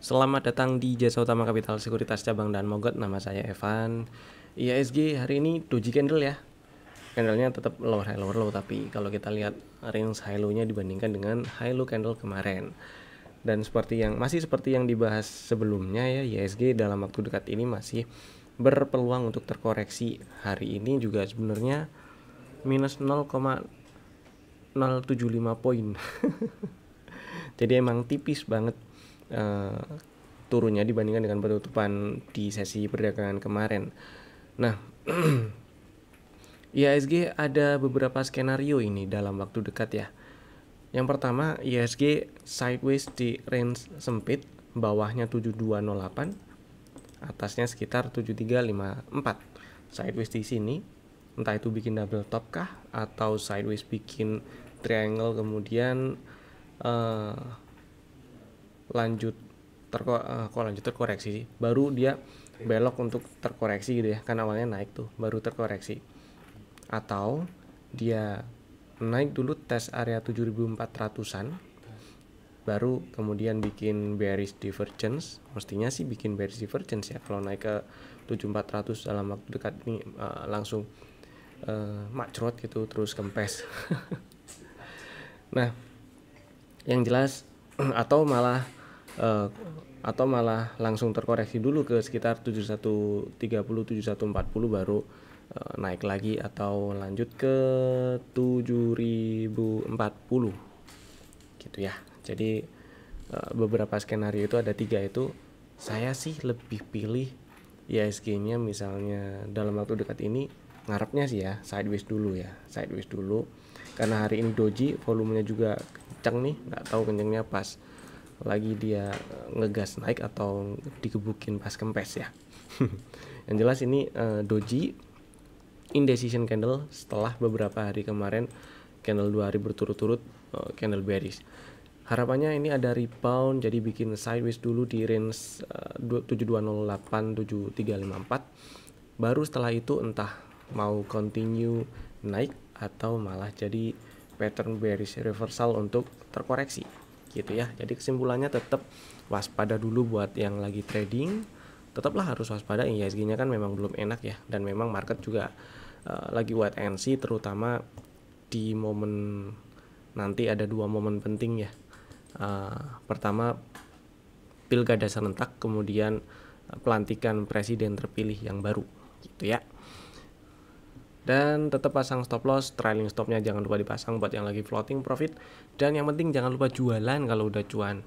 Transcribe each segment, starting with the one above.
Selamat datang di Jasa Utama Kapital Sekuritas Cabang Dan Mogot. Nama saya Evan. IHSG hari ini doji candle ya. Candlenya tetap lower low, tapi kalau kita lihat range high low-nya dibandingkan dengan high low candle kemarin. Dan seperti yang dibahas sebelumnya ya, IHSG dalam waktu dekat ini masih berpeluang untuk terkoreksi. Hari ini juga sebenarnya minus 0,075 poin. Jadi emang tipis banget turunnya dibandingkan dengan penutupan di sesi perdagangan kemarin. Nah, IHSG ada beberapa skenario ini dalam waktu dekat ya. Yang pertama, IHSG sideways di range sempit, bawahnya 7208, atasnya sekitar 7354. Sideways di sini, entah itu bikin double top kah atau sideways bikin triangle kemudian lanjut terkoreksi sih, baru dia belok untuk terkoreksi gitu ya, kan awalnya naik tuh baru terkoreksi, atau dia naik dulu tes area 7400-an baru kemudian bikin bearish divergence. Mestinya sih bikin bearish divergence ya kalau naik ke 7400 dalam waktu dekat ini, langsung macrot gitu terus kempes. Nah, yang jelas atau malah langsung terkoreksi dulu ke sekitar 7130 7140 baru naik lagi atau lanjut ke 7040 gitu ya. Jadi beberapa skenario itu ada 3 itu. Saya sih lebih pilih IHSG-nya misalnya dalam waktu dekat ini ngarepnya sih ya sideways dulu karena hari ini doji, volumenya juga kencang nih, nggak tahu kencangnya pas lagi dia ngegas naik atau dikebukin pas kempes ya. Yang jelas ini doji indecision candle setelah beberapa hari kemarin candle 2 hari berturut-turut candle bearish. Harapannya ini ada rebound, jadi bikin sideways dulu di range 7208 7354. Baru setelah itu entah mau continue naik atau malah jadi pattern bearish reversal untuk terkoreksi gitu ya. Jadi kesimpulannya tetap waspada dulu buat yang lagi trading. Tetaplah harus waspada, IHSG-nya kan memang belum enak ya, dan memang market juga lagi wait and see, terutama di momen nanti ada 2 momen penting ya. Pertama pilkada serentak, kemudian pelantikan presiden terpilih yang baru gitu ya. Dan tetap pasang stop loss, trailing stopnya jangan lupa dipasang buat yang lagi floating profit. Dan yang penting jangan lupa jualan kalau udah cuan.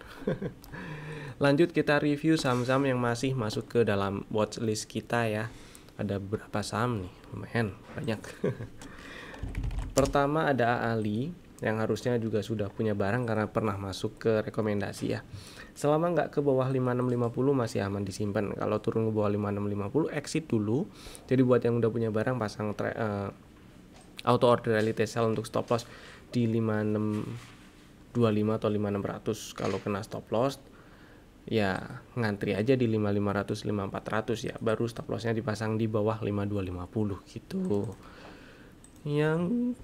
Lanjut kita review saham-saham yang masih masuk ke dalam watchlist kita ya. Ada beberapa saham nih, lumayan banyak. Pertama ada AALI yang harusnya juga sudah punya barang karena pernah masuk ke rekomendasi ya. Selama nggak ke bawah 5650 masih aman disimpan. Kalau turun ke bawah 5650 exit dulu. Jadi buat yang udah punya barang pasang auto order reality sell untuk stop loss di 5625 atau 5600. Kalau kena stop loss ya ngantri aja di 5500 5400 ya, baru stop lossnya dipasang di bawah 5250 gitu. Yang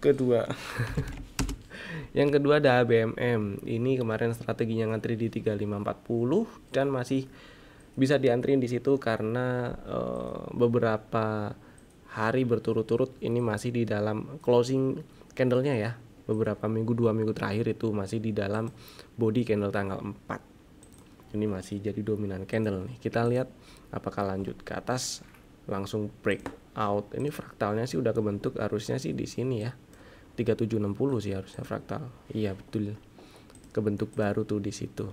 kedua ada ABMM. Ini kemarin strateginya ngantri di 3540 dan masih bisa diantriin di situ karena beberapa hari berturut-turut ini masih di dalam closing candle-nya ya. Beberapa minggu, 2 minggu terakhir itu masih di dalam body candle tanggal 4. Ini masih jadi dominan candle nih. Kita lihat apakah lanjut ke atas langsung break out. Ini fraktalnya sih udah kebentuk, harusnya sih di sini ya. 3760 sih harusnya fraktal. Iya betul. Kebentuk baru tuh di situ.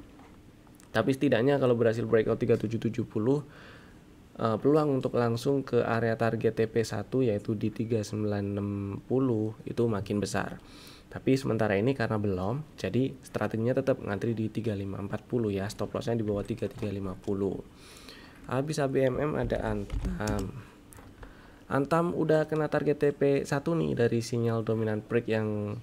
Tapi setidaknya kalau berhasil breakout 3770, peluang untuk langsung ke area target TP1 yaitu di 3960 itu makin besar. Tapi sementara ini karena belum, jadi strateginya tetap ngantri di 3540 ya. Stop lossnya di bawah 3350. Habis ABMM ada Antam udah kena target TP1 nih dari sinyal dominan break yang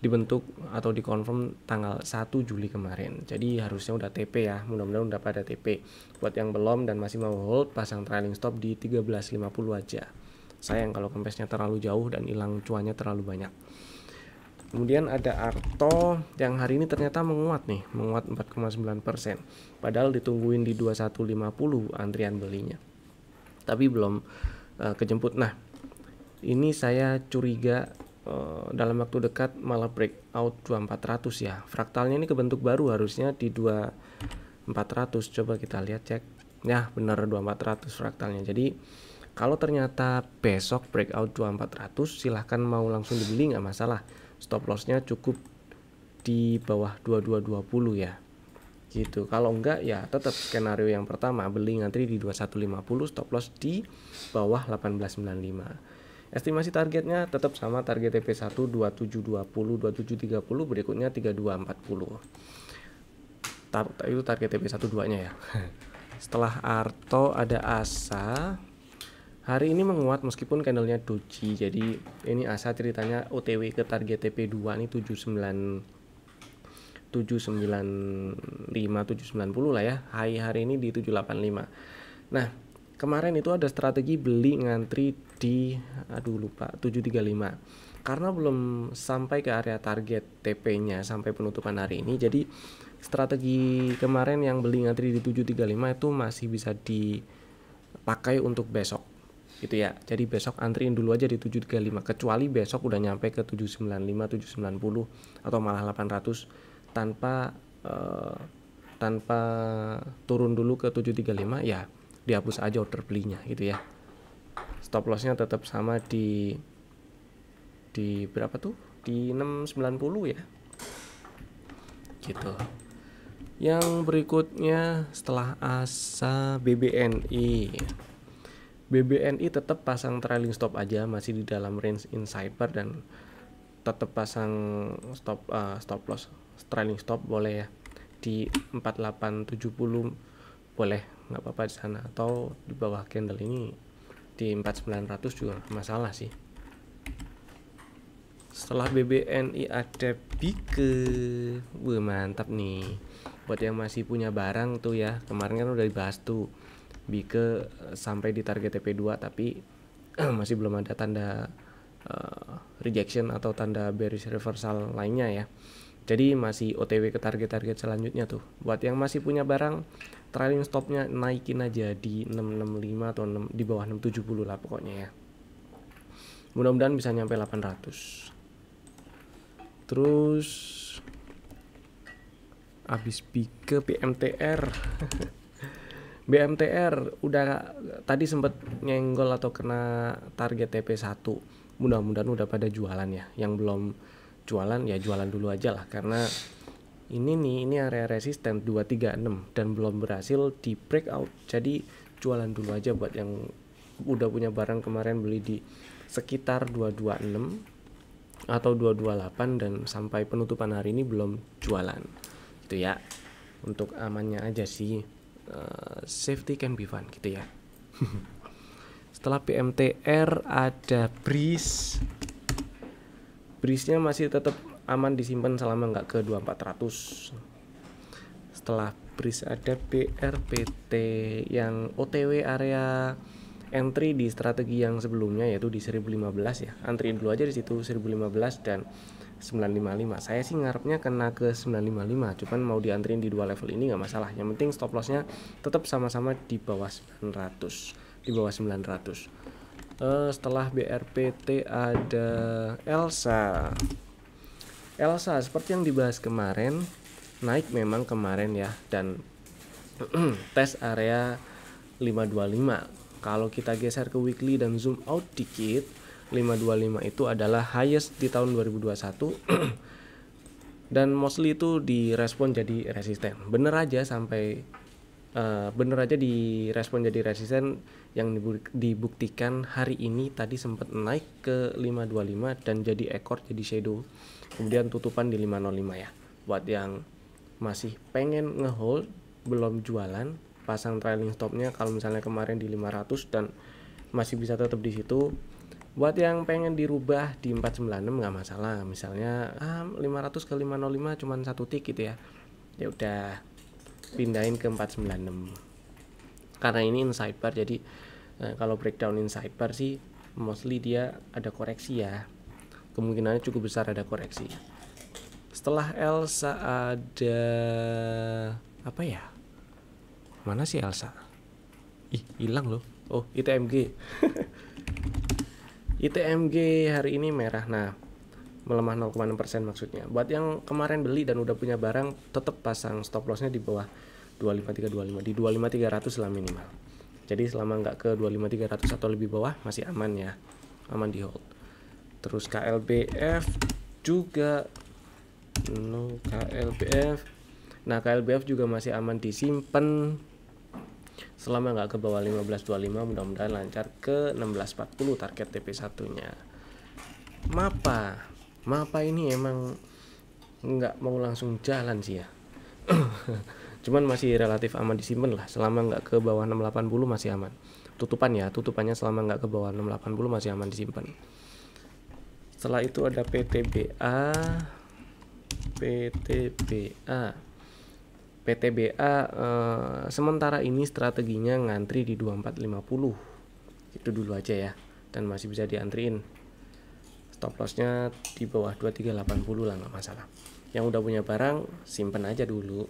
dibentuk atau dikonfirm tanggal 1 Juli kemarin. Jadi harusnya udah TP ya, mudah-mudahan udah pada TP. Buat yang belum dan masih mau hold, pasang trailing stop di 1350 aja. Sayang kalau kempesnya terlalu jauh dan hilang cuannya terlalu banyak. Kemudian ada Arto yang hari ini ternyata menguat nih, menguat 4,9%. Padahal ditungguin di 2150 antrian belinya. Tapi belum kejemput. Nah, ini saya curiga dalam waktu dekat malah breakout 2400 ya. Fraktalnya ini kebentuk baru, harusnya di 2400. Coba kita lihat, cek. Ya, benar 2400 fraktalnya. Jadi kalau ternyata besok breakout 2400, silahkan mau langsung dibeli, nggak masalah. Stop lossnya cukup di bawah 2220 ya, gitu. Kalau enggak ya tetap skenario yang pertama, beli ngantri di 2150, stop loss di bawah 1895. Estimasi targetnya tetap sama, target TP1 2720, 2730, berikutnya 3240. Itu target TP1 2-nya ya. Setelah Arto ada Asa. Hari ini menguat meskipun candlenya doji. Jadi ini Asa ceritanya OTW ke target TP2 nih 795 790 lah ya. Hari ini di 785. Nah, kemarin itu ada strategi beli ngantri di 735. Karena belum sampai ke area target TP-nya sampai penutupan hari ini. Jadi strategi kemarin yang beli ngantri di 735 itu masih bisa dipakai untuk besok. Gitu ya. Jadi besok antriin dulu aja di 735, kecuali besok udah nyampe ke 795, 790 atau malah 800 tanpa turun dulu ke 735, ya dihapus aja order belinya gitu ya. Stop lossnya tetap sama di berapa tuh? Di 690 ya. Gitu. Yang berikutnya setelah Asa, BBNI. BBNI tetap pasang trailing stop aja, masih di dalam range inside bar, dan tetap pasang stop loss trailing stop boleh ya di 4870 boleh, nggak apa-apa di sana, atau di bawah candle ini di 4900 juga masalah sih. Setelah BBNI ada Bike. Mantap nih buat yang masih punya barang tuh ya. Kemarin kan udah dibahas tuh Bike sampai di target TP2 tapi masih belum ada tanda rejection atau tanda bearish reversal lainnya ya. Jadi masih OTW ke target-target selanjutnya tuh. Buat yang masih punya barang, trailing stopnya naikin aja di 665 atau di bawah 670 lah pokoknya ya. Mudah-mudahan bisa nyampe 800. Terus habis Bike, BMTR. BMTR udah tadi sempat nyenggol atau kena target TP1. Mudah-mudahan udah pada jualan ya. Yang belum jualan ya jualan dulu aja lah, karena ini area resisten 236 dan belum berhasil di breakout. Jadi jualan dulu aja buat yang udah punya barang kemarin beli di sekitar 226 atau 228 dan sampai penutupan hari ini belum jualan. Itu ya. Untuk amannya aja sih. Safety can be fun gitu ya. Setelah PMTR ada Breeze. Breeze-nya masih tetap aman disimpan selama nggak ke 2400. Setelah Breeze ada BRPT yang OTW area entry di strategi yang sebelumnya, yaitu di 1015 ya. Antriin dulu aja di situ 1015 dan 955. Saya sih ngarepnya kena ke 955, cuman mau diantriin di dua level ini nggak masalah. Yang penting stop lossnya tetap sama-sama di bawah 900, di bawah 900. Setelah BRPT ada Elsa. Elsa seperti yang dibahas kemarin, naik memang kemarin ya, dan tes area 525. Kalau kita geser ke weekly dan zoom out dikit, 525 itu adalah highest di tahun 2021 dan mostly itu direspon jadi resisten. Bener aja direspon jadi resisten yang dibuktikan hari ini. Tadi sempat naik ke 525 dan jadi ekor, jadi shadow, kemudian tutupan di 505 ya. Buat yang masih pengen ngehold belum jualan, pasang trailing stopnya kalau misalnya kemarin di 500 dan masih bisa tetap di situ. Buat yang pengen dirubah di 496 nggak masalah. Misalnya 500 ke 505 cuman satu tick gitu ya. Ya udah pindahin ke 496. Karena ini inside bar, jadi kalau breakdown inside bar sih mostly dia ada koreksi ya. kemungkinannya cukup besar ada koreksi. Setelah Elsa ada apa ya? Mana sih Elsa? Hilang loh. Oh, ITMG. ITMG hari ini merah. Nah, melemah 0,6% maksudnya. Buat yang kemarin beli dan udah punya barang, tetap pasang stop lossnya di bawah 25325, di 25300 lah minimal. Jadi selama nggak ke 25300 atau lebih bawah masih aman ya, aman di hold. Terus KLBF juga KLBF. Nah, KLBF juga masih aman disimpan selama nggak ke bawah 1525, mudah-mudahan lancar ke 1640 target TP1 nya. Mapa ini emang nggak mau langsung jalan sih ya. Cuman masih relatif aman disimpan lah, selama nggak ke bawah 680 masih aman. Tutupannya selama nggak ke bawah 680 masih aman disimpan. Setelah itu ada PTBA. Sementara ini strateginya ngantri di 2450. Itu dulu aja ya, dan masih bisa diantriin. Stop lossnya di bawah 2380 lah, nggak masalah. Yang udah punya barang simpen aja dulu.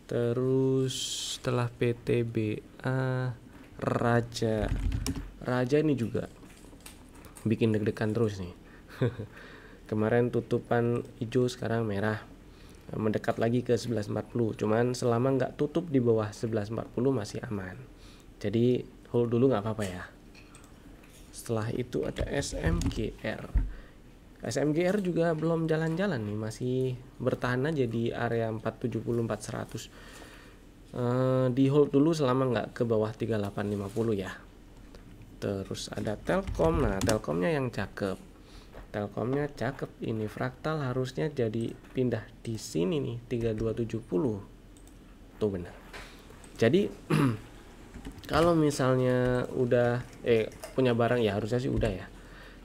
Terus setelah PTBA, Raja ini juga bikin deg-degan terus nih. Kemarin tutupan hijau, sekarang merah, mendekat lagi ke 1140. Cuman selama nggak tutup di bawah 1140 masih aman, jadi hold dulu nggak apa-apa ya. Setelah itu ada SMGR juga belum jalan-jalan nih, masih bertahan aja di area 470 400. Di hold dulu selama nggak ke bawah 3850 ya. Terus ada Telkom. Nah, Telkomnya yang cakep. Ini fraktal harusnya jadi pindah di sini nih 3270. Tuh benar. Jadi kalau misalnya udah punya barang ya, harusnya sih udah ya.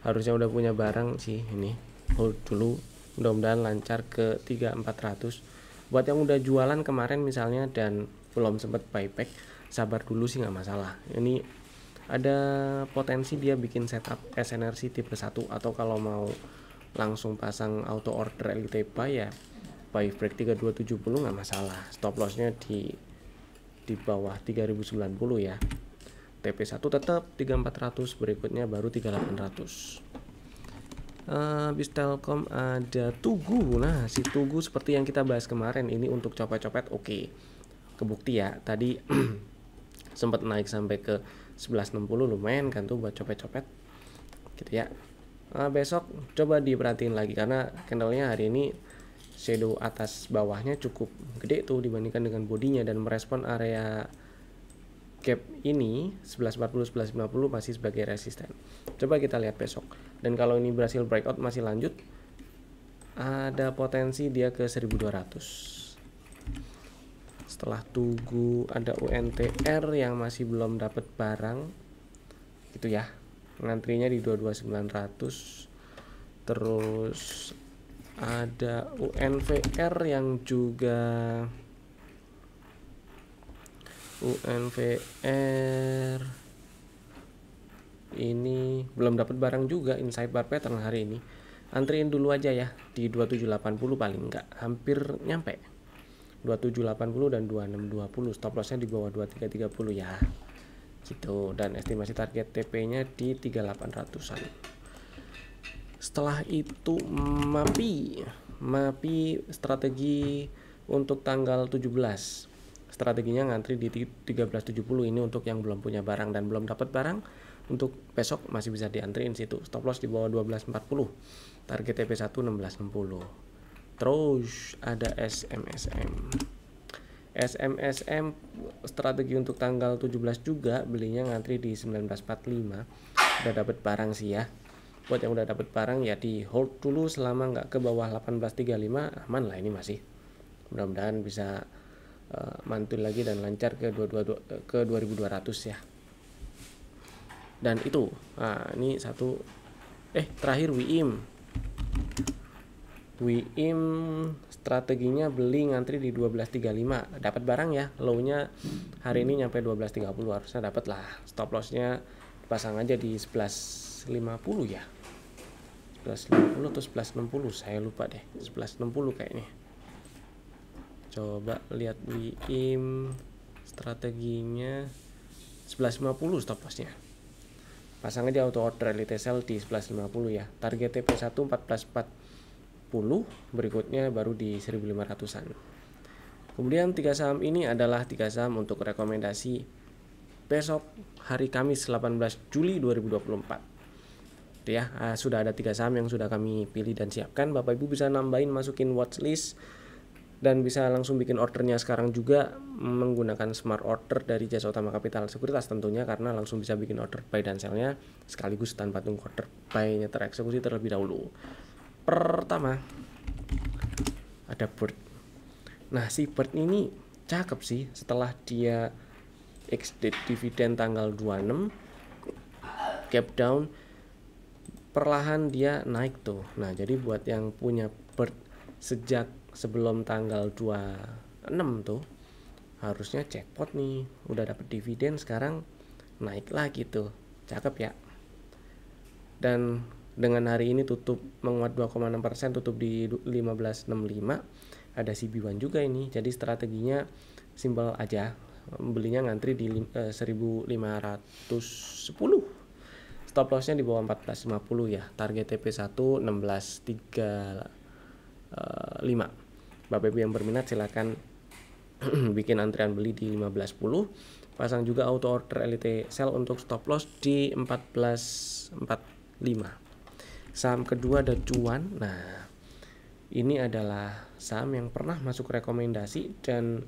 Harusnya udah punya barang sih ini. Hold dulu. Mudah-mudahan lancar ke 3400. Buat yang udah jualan kemarin misalnya dan belum sempat buyback, sabar dulu sih nggak masalah. Ini ada potensi dia bikin setup SNRC tipe 1, atau kalau mau langsung pasang auto order LT buy ya buy break 3270 nggak masalah. Stop lossnya di bawah 3090 ya. TP1 tetap 3400, berikutnya baru 3800. Habis Telkom ada Tugu. Nah, si Tugu seperti yang kita bahas kemarin, ini untuk copet-copet oke. Kebukti ya tadi sempat naik sampai ke 1160, lumayan kan tuh buat copet-copet gitu ya. Besok coba diperhatiin lagi, karena candlenya hari ini shadow atas bawahnya cukup gede tuh dibandingkan dengan bodinya, dan merespon area gap ini 1140 1150 masih sebagai resisten. Coba kita lihat besok, dan kalau ini berhasil breakout masih lanjut, ada potensi dia ke 1200. Setelah Tugu ada UNTR yang masih belum dapat barang gitu ya, ngantrinya di 22900. Terus ada UNVR yang juga ini belum dapat barang juga, inside bar pattern hari ini. Antriin dulu aja ya di 2780, paling enggak hampir nyampe 2780 dan 2620. Stop lossnya di bawah 2330 ya gitu, dan estimasi target TP nya di 3800an. Setelah itu MAPI strategi untuk tanggal 17, strateginya ngantri di 1370. Ini untuk yang belum punya barang dan belum dapat barang, untuk besok masih bisa diantriin situ. Stop loss di bawah 1240, target TP1 1660. Terus ada SMSM strategi untuk tanggal 17 juga, belinya ngantri di 1945. Udah dapat barang sih ya. Buat yang udah dapat barang ya di hold dulu selama nggak ke bawah 1835, aman lah ini masih. Mudah-mudahan bisa mantul lagi dan lancar ke 2200 ya. Dan itu ini satu terakhir WIM strateginya beli ngantri di 1235, dapat barang ya. Low-nya hari ini nyampe 1230, harusnya dapat lah. Stop loss-nya pasang aja di 1150 ya. 11.50 atau 11.60, saya lupa deh, 11.60 kayaknya. Coba lihat di strateginya 11.50 stop lossnya. Pasang aja auto order elite sell di 11.50 ya. Target TP1 14.40, berikutnya baru di 1.500-an. Kemudian 3 saham ini adalah 3 saham untuk rekomendasi besok hari Kamis 18 Juli 2024. Ya, sudah ada 3 saham yang sudah kami pilih dan siapkan. Bapak Ibu bisa nambahin, masukin watchlist, dan bisa langsung bikin ordernya sekarang juga menggunakan smart order dari Jasa Utama Capital Sekuritas tentunya, karena langsung bisa bikin order buy dan sell-nya sekaligus tanpa tunggu order buy-nya tereksekusi terlebih dahulu. Pertama ada Bird. Nah, si Bird ini cakep sih, setelah dia ex-date dividen tanggal 26, gap down, perlahan dia naik tuh. Nah, jadi buat yang punya Bird sejak sebelum tanggal 26 tuh harusnya jackpot nih, udah dapet dividen, sekarang naik lagi tuh, cakep ya. Dan dengan hari ini tutup menguat 2,6%, tutup di 1565. Ada CB1 juga ini, jadi strateginya simpel aja, belinya ngantri di 1510. Stop lossnya di bawah 14.50 ya. Target TP1 16.35. Bapak Ibu yang berminat silakan bikin antrian beli di 15.10. Pasang juga auto order elite sell untuk stop loss di 14.45. Saham kedua ada Cuan. Nah, ini adalah saham yang pernah masuk rekomendasi dan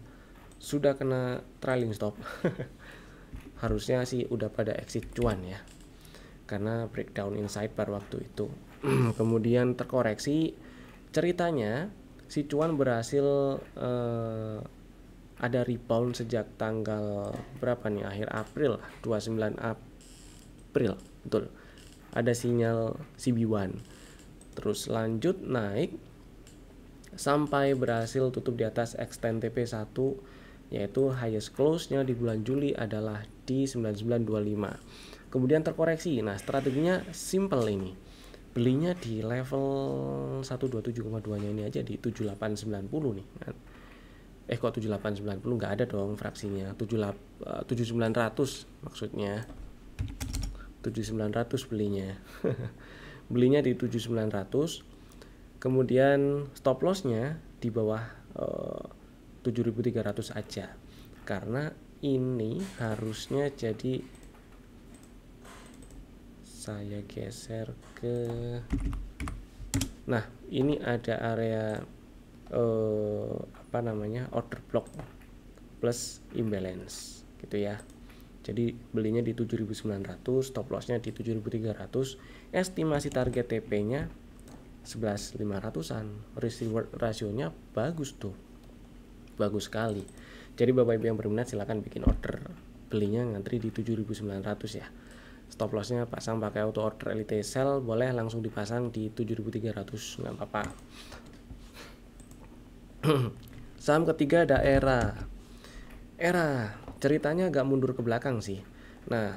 sudah kena trailing stop. Harusnya sih udah pada exit Cuan ya, karena breakdown inside pada waktu itu. Kemudian terkoreksi. Ceritanya si Cuan berhasil ada rebound sejak tanggal berapa nih, akhir April, 29 April, betul. Ada sinyal CB1, terus lanjut naik sampai berhasil tutup di atas extend TP1, yaitu highest close-nya di bulan Juli adalah di 9925. Kemudian terkoreksi. Nah, strateginya simple ini. Belinya di level 127,2-nya ini aja di 7890 nih. Kok 7890, nggak ada dong fraksinya. 7900 maksudnya. 7900 belinya. Belinya di 7900. Kemudian stop loss-nya di bawah 7.300 aja. Karena ini harusnya jadi, saya geser ke, nah ini ada area order block plus imbalance gitu ya. Jadi belinya di 7.900, stop lossnya di 7.300, estimasi target TP-nya 11.500-an. Risk reward rasionya bagus tuh, bagus sekali. Jadi Bapak Ibu yang berminat silakan bikin order belinya ngantri di 7.900 ya. Stop lossnya pasang pakai auto order elite sell, boleh langsung dipasang di 7.300, nggak apa-apa. Saham ketiga ada Era. Ceritanya agak mundur ke belakang sih. Nah,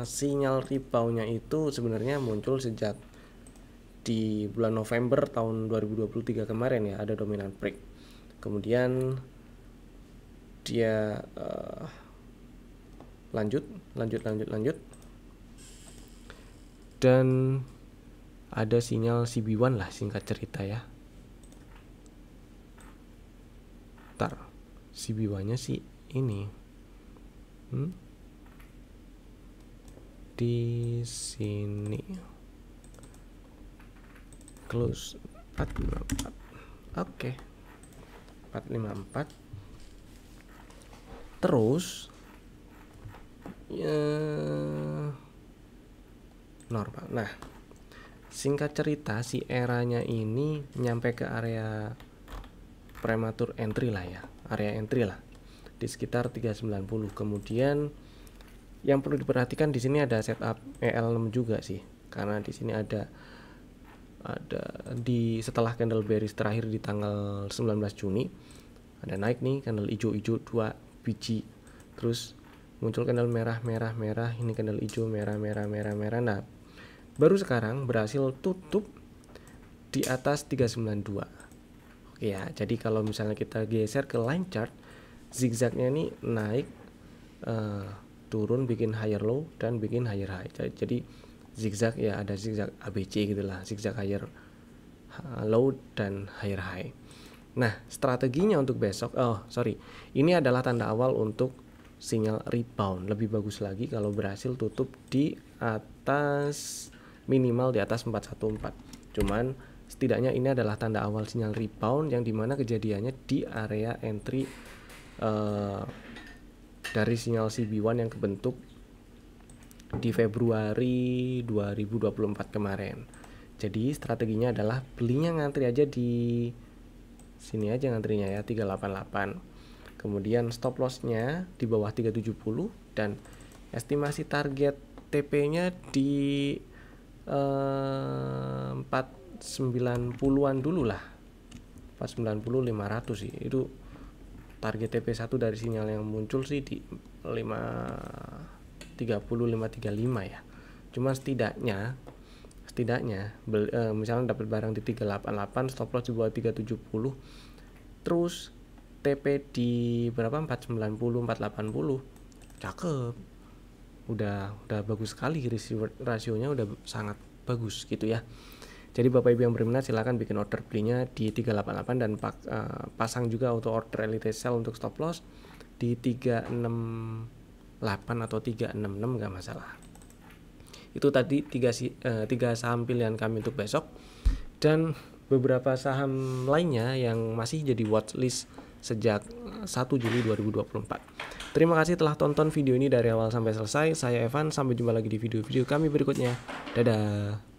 sinyal reboundnya itu sebenarnya muncul sejak di bulan November tahun 2023 kemarin ya, ada dominant break. Kemudian dia lanjut dan ada sinyal CB1 lah, singkat cerita ya. CB1-nya sih ini di sini close 454. Oke. 454. Terus ya, normal. Nah, singkat cerita si eranya ini nyampe ke area prematur entry lah ya, area entry lah di sekitar 390. Kemudian yang perlu diperhatikan di sini ada setup EL6 juga sih, karena di sini ada di setelah candle bearish terakhir di tanggal 19 Juni ada naik nih candle hijau-hijau 2 biji, terus muncul candle merah, ini candle hijau merah. Nah, baru sekarang berhasil tutup di atas 392. Oke ya, jadi kalau misalnya kita geser ke line chart, zigzagnya ini naik, turun, bikin higher low dan bikin higher high. Jadi zigzag ya, ada zigzag ABC gitulah, zigzag higher low dan higher high. Nah, strateginya untuk besok, ini adalah tanda awal untuk sinyal rebound. Lebih bagus lagi kalau berhasil tutup di atas, minimal di atas 414. Cuman setidaknya ini adalah tanda awal sinyal rebound, yang dimana kejadiannya di area entry dari sinyal CB1 yang kebentuk di Februari 2024 kemarin. Jadi strateginya adalah belinya ngantri aja di sini aja, ngantrinya ya 388. Kemudian stop lossnya di bawah 370 dan estimasi target TP-nya di 490-an dulu lah. 490 500 sih. Itu target TP1 dari sinyal yang muncul sih di 530 535 ya. Cuma setidaknya misalnya dapat barang di 388, stop loss di bawah 370, terus TP di berapa, 490 480, cakep, udah bagus sekali, rasionya udah sangat bagus gitu ya. Jadi Bapak Ibu yang berminat silahkan bikin order belinya di 388 dan pasang juga auto order elite sell untuk stop loss di 368 atau 366, nggak masalah. Itu tadi 3 saham pilihan kami untuk besok, dan beberapa saham lainnya yang masih jadi watchlist sejak 1 Juli 2024. Terima kasih telah tonton video ini dari awal sampai selesai. Saya Evan, sampai jumpa lagi di video-video kami berikutnya. Dadah.